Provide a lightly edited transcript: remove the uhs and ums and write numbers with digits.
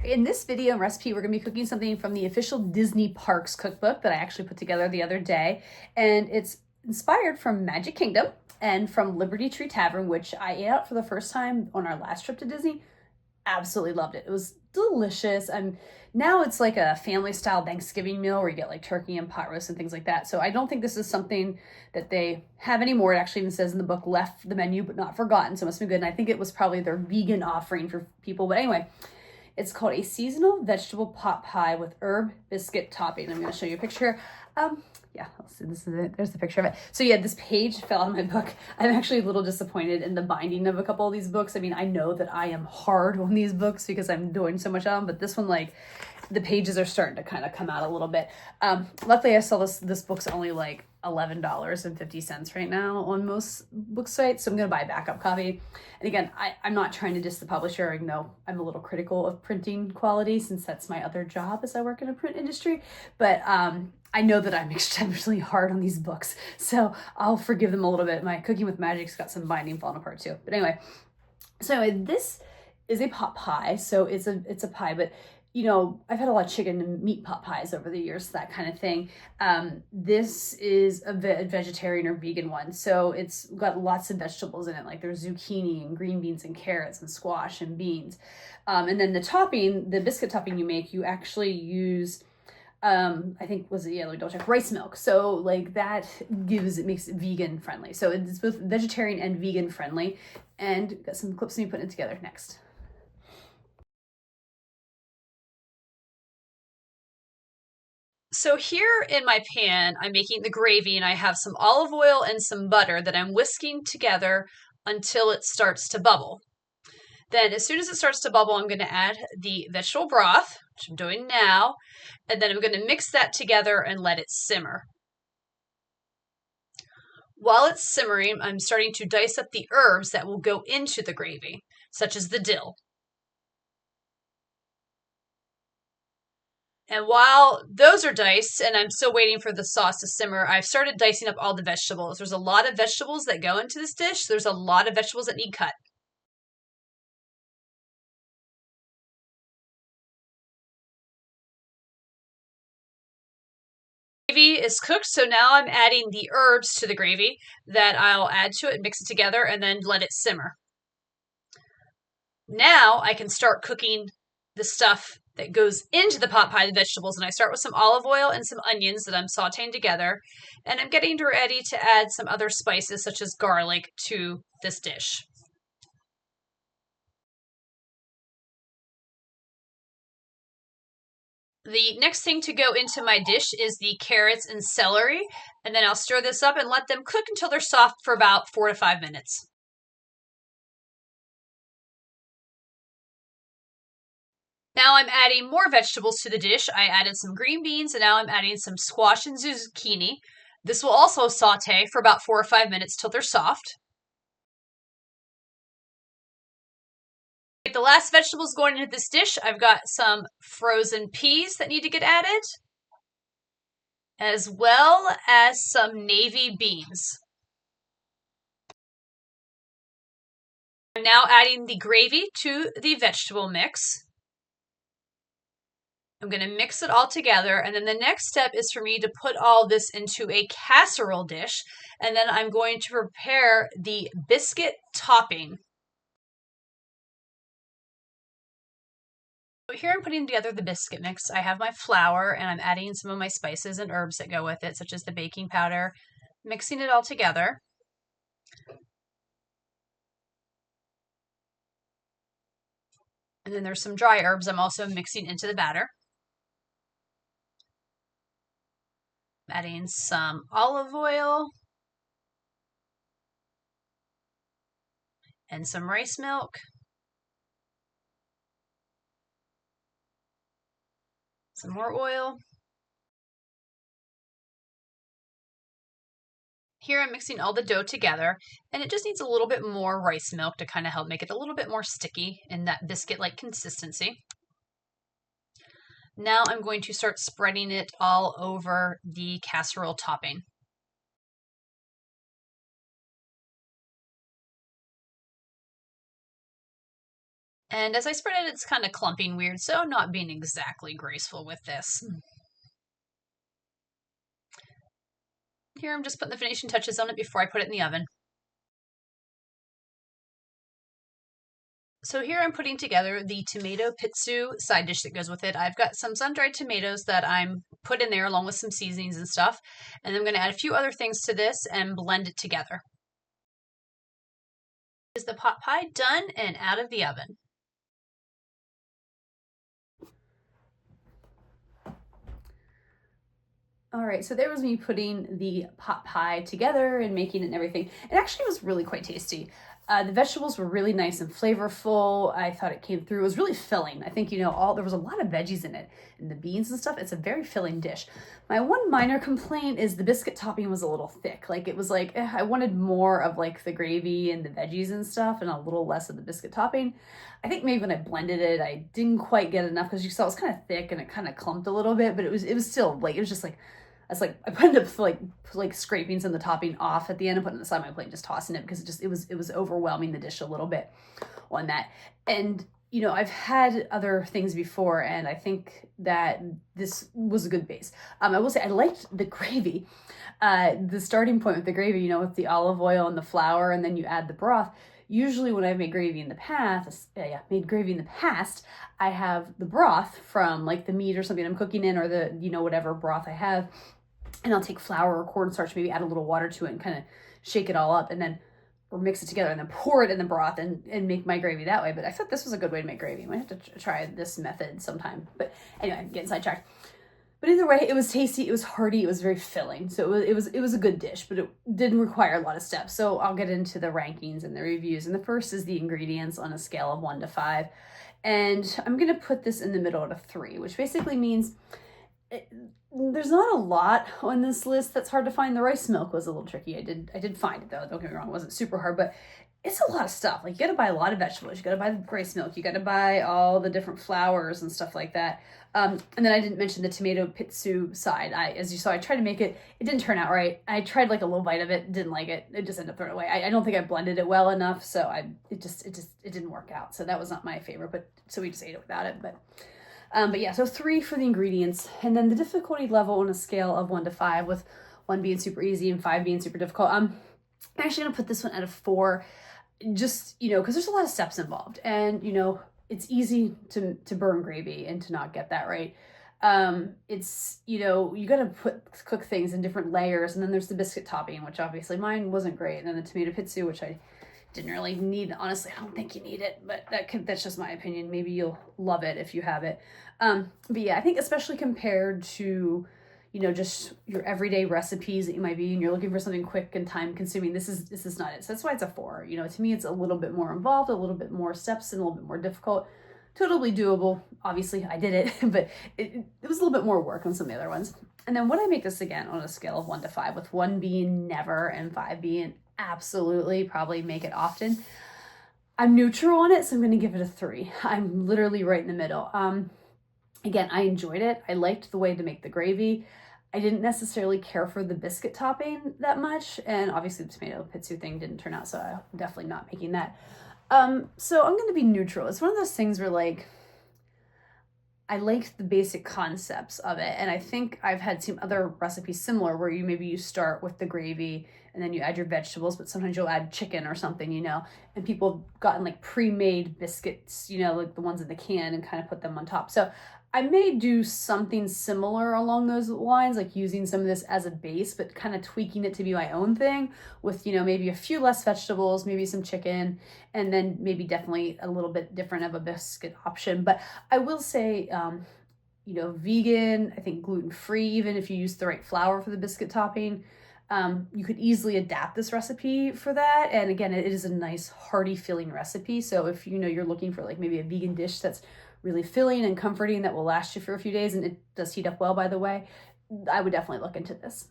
In this video and recipe, we're going to be cooking something from the official Disney Parks Cookbook that I actually put together the other day. And it's inspired from Magic Kingdom and from Liberty Tree Tavern, which I ate out for the first time on our last trip to Disney. Absolutely loved it. It was delicious. And now it's like a family style Thanksgiving meal where you get like turkey and pot roast and things like that. So I don't think this is something that they have anymore. It actually even says in the book, left the menu but not forgotten. So it must be good. And I think it was probably their vegan offering for people. But anyway, it's called a seasonal vegetable pot pie with herb biscuit topping. I'm going to show you a picture. Yeah, this is it. There's the picture of it. So yeah, this page fell out of my book. I'm actually a little disappointed in the binding of a couple of these books. I mean, I know that I am hard on these books because I'm doing so much on them, but this one, like, the pages are starting to kind of come out a little bit. Luckily, I saw this book's only like $11.50 right now on most book sites, so I'm going to buy a backup copy. And again, I'm not trying to diss the publisher. I know I'm a little critical of printing quality since that's my other job as I work in a print industry, but I know that I'm extremely hard on these books, so I'll forgive them a little bit. My Cooking with Magic's got some binding falling apart too. But anyway, this is a pot pie, so it's a pie, but you know, I've had a lot of chicken and meat pot pies over the years, that kind of thing. This is a vegetarian or vegan one, so it's got lots of vegetables in it, like there's zucchini and green beans and carrots and squash and beans. And then the topping, the biscuit topping you actually use, I think was it, yeah, let me double check, rice milk. So like that makes it vegan friendly. So it's both vegetarian and vegan friendly. And got some clips of me putting it together next. So here in my pan, I'm making the gravy and I have some olive oil and some butter that I'm whisking together until it starts to bubble. Then as soon as it starts to bubble, I'm going to add the vegetable broth, which I'm doing now, and then I'm going to mix that together and let it simmer. While it's simmering, I'm starting to dice up the herbs that will go into the gravy, such as the dill. And while those are diced and I'm still waiting for the sauce to simmer, I've started dicing up all the vegetables. There's a lot of vegetables that go into this dish. There's a lot of vegetables that need cut. Gravy is cooked, so now I'm adding the herbs to the gravy that I'll add to it, mix it together, and then let it simmer. Now I can start cooking the stuff that goes into the pot pie, the vegetables, and I start with some olive oil and some onions that I'm sauteing together, and I'm getting ready to add some other spices such as garlic to this dish. The next thing to go into my dish is the carrots and celery, and then I'll stir this up and let them cook until they're soft for about 4 to 5 minutes. Now I'm adding more vegetables to the dish. I added some green beans, and now I'm adding some squash and zucchini. This will also saute for about 4 or 5 minutes till they're soft. The last vegetables going into this dish, I've got some frozen peas that need to get added, as well as some navy beans. I'm now adding the gravy to the vegetable mix. I'm going to mix it all together, and then the next step is for me to put all this into a casserole dish, and then I'm going to prepare the biscuit topping. So here I'm putting together the biscuit mix. I have my flour, and I'm adding some of my spices and herbs that go with it, such as the baking powder, mixing it all together. And then there's some dry herbs I'm also mixing into the batter. Adding some olive oil and some rice milk. Some more oil. Here I'm mixing all the dough together, and it just needs a little bit more rice milk to kind of help make it a little bit more sticky in that biscuit-like consistency. Now I'm going to start spreading it all over the casserole topping. And as I spread it, it's kind of clumping weird, so not being exactly graceful with this. Here I'm just putting the finishing touches on it before I put it in the oven. So here I'm putting together the tomato pitsu side dish that goes with it. I've got some sun-dried tomatoes that I'm put in there along with some seasonings and stuff. And I'm going to add a few other things to this and blend it together. Is the pot pie done and out of the oven? All right, so there was me putting the pot pie together and making it and everything. It actually was really quite tasty. The vegetables were really nice and flavorful. I thought it came through. It was really filling. I think, there was a lot of veggies in it and the beans and stuff. It's a very filling dish. My one minor complaint is the biscuit topping was a little thick. Like it was like, I wanted more of like the gravy and the veggies and stuff and a little less of the biscuit topping. I think maybe when I blended it, I didn't quite get enough because you saw it was kind of thick and it kind of clumped a little bit, but it was still like, it was just like, I ended up like scraping some of the topping off at the end and putting it aside my plate and just tossing it because it was overwhelming the dish a little bit on that. And I've had other things before and I think that this was a good base. I will say I liked the gravy. The starting point with the gravy, with the olive oil and the flour, and then you add the broth. Usually when I've made gravy in the past, I have the broth from like the meat or something I'm cooking in or the, whatever broth I have. And I'll take flour or cornstarch, maybe add a little water to it and kind of shake it all up or mix it together and then pour it in the broth and make my gravy that way. But I thought this was a good way to make gravy. I might have to try this method sometime. But anyway, I'm getting sidetracked. But either way, it was tasty, it was hearty, it was very filling. So it was a good dish, but it didn't require a lot of steps. So I'll get into the rankings and the reviews. And the first is the ingredients on a scale of 1 to 5. And I'm going to put this in the middle at a 3, which basically means there's not a lot on this list that's hard to find. The rice milk was a little tricky. I did find it though. Don't get me wrong, it wasn't super hard, but it's a lot of stuff. Like you got to buy a lot of vegetables. You got to buy the rice milk. You got to buy all the different flours and stuff like that. And then I didn't mention the tomato pitsu side. As you saw, I tried to make it. It didn't turn out right. I tried like a little bite of it. Didn't like it. It just ended up throwing it away. I don't think I blended it well enough. So it didn't work out. So that was not my favorite, but so we just ate it without it. But yeah, so 3 for the ingredients. And then the difficulty level on a scale of 1 to 5, with 1 being super easy and 5 being super difficult. I'm actually going to put this one at a 4, just, because there's a lot of steps involved. And, it's easy to burn gravy and to not get that right. It's, you got to cook things in different layers. And then there's the biscuit topping, which obviously mine wasn't great. And then the tomato pitsu, which I didn't really need. Honestly, I don't think you need it, but that's just my opinion. Maybe you'll love it if you have it. But yeah, I think especially compared to, just your everyday recipes that you might be, and you're looking for something quick and time consuming, this is not it. So that's why it's a 4. To me, it's a little bit more involved, a little bit more steps and a little bit more difficult. Totally doable. Obviously I did it, but it was a little bit more work on some of the other ones. And then when I make this again on a scale of 1 to 5, with 1 being never and 5 being absolutely, probably make it often, I'm neutral on it, so I'm going to give it a 3. I'm literally right in the middle. Again, I enjoyed it. I liked the way to make the gravy. I didn't necessarily care for the biscuit topping that much, and obviously the tomato pitsu thing didn't turn out, so I'm definitely not making that. So I'm going to be neutral. It's one of those things where I liked the basic concepts of it, and I think I've had some other recipes similar where you start with the gravy and then you add your vegetables, but sometimes you'll add chicken or something, and people have gotten like pre-made biscuits, like the ones in the can, and kind of put them on top. So I may do something similar along those lines, like using some of this as a base, but kind of tweaking it to be my own thing with, maybe a few less vegetables, maybe some chicken, and then maybe definitely a little bit different of a biscuit option. But I will say, vegan, I think gluten-free, even if you use the right flour for the biscuit topping, you could easily adapt this recipe for that. And again, it is a nice hearty filling recipe. So if you're looking for like maybe a vegan dish that's really filling and comforting that will last you for a few days, and it does heat up well, by the way, I would definitely look into this.